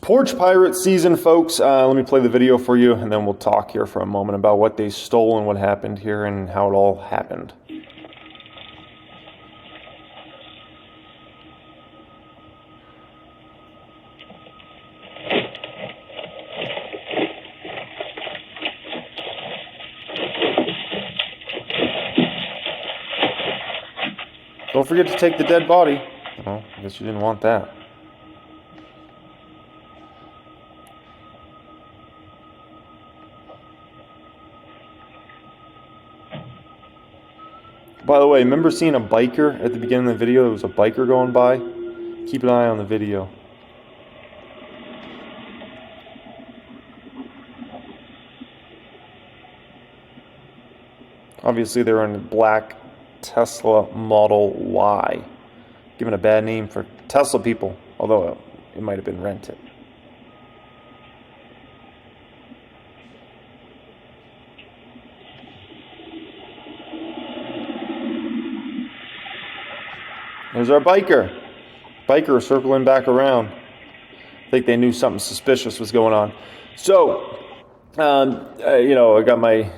Porch Pirate season, folks. Let me play the video for you, and then we'll talk here for a moment about what they stole and what happened here and how it all happened. Don't forget to take the dead body. Well, I guess you didn't want that. By the way, remember seeing a biker at the beginning of the video? There was a biker going by. Keep an eye on the video. Obviously, they're in a black Tesla Model Y. Given a bad name for Tesla people, although it might have been rented. There's our biker. Biker circling back around. I think they knew something suspicious was going on. So, I got my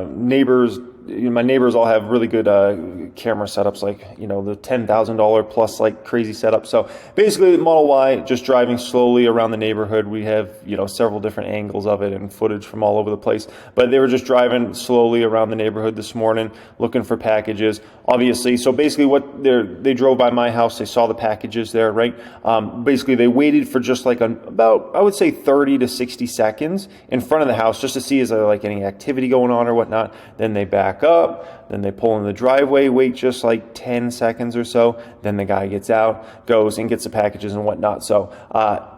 neighbors. My neighbors all have really good camera setups, like, the $10,000 plus, like, crazy setup. So basically, the Model Y, just driving slowly around the neighborhood. We have, several different angles of it and footage from all over the place. But they were just driving slowly around the neighborhood this morning, looking for packages, obviously. So basically, they drove by my house. They saw the packages there, right? Basically, they waited for just like about, I would say, 30 to 60 seconds in front of the house just to see is there like any activity going on or whatnot. Then they back up, then they pull in the driveway, wait just like 10 seconds or so, then the guy gets out, goes and gets the packages and whatnot. So,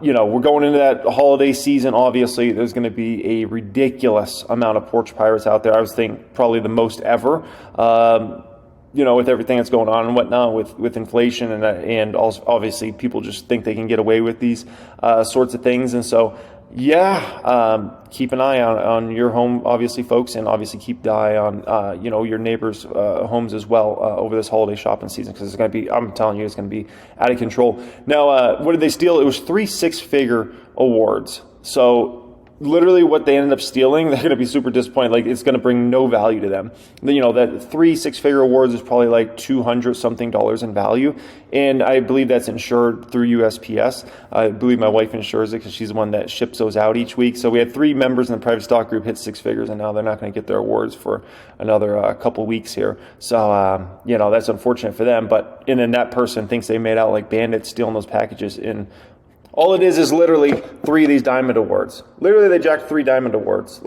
we're going into that holiday season. Obviously, there's going to be a ridiculous amount of porch pirates out there. I was thinking probably the most ever. With everything that's going on and whatnot with inflation and also obviously people just think they can get away with these sorts of things. And so, keep an eye on your home, obviously, folks, and obviously keep the eye on, your neighbors' homes as well over this holiday shopping season, because it's going to be, I'm telling you, it's going to be out of control. Now, what did they steal? It was 3 six-figure awards. So literally what they ended up stealing, they're going to be super disappointed. Like, it's going to bring no value to them. That 3 six-figure awards is probably like $200 something in value. And I believe that's insured through USPS. I believe my wife insures it because she's the one that ships those out each week. So we had 3 members in the private stock group hit 6 figures, and now they're not going to get their awards for another couple weeks here. So, that's unfortunate for them. But, and then that person thinks they made out like bandits stealing those packages in. All it is literally 3 of these diamond awards. Literally, they jacked 3 diamond awards.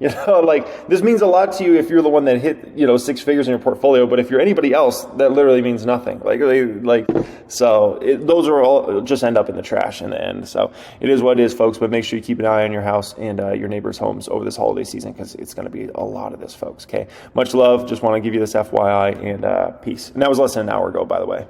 This means a lot to you if you're the one that hit, 6 figures in your portfolio. But if you're anybody else, that literally means nothing. Those are all just end up in the trash in the end. So it is what it is, folks. But make sure you keep an eye on your house and your neighbors' homes over this holiday season, because it's going to be a lot of this, folks. Okay. Much love. Just want to give you this FYI, and peace. And that was less than an hour ago, by the way.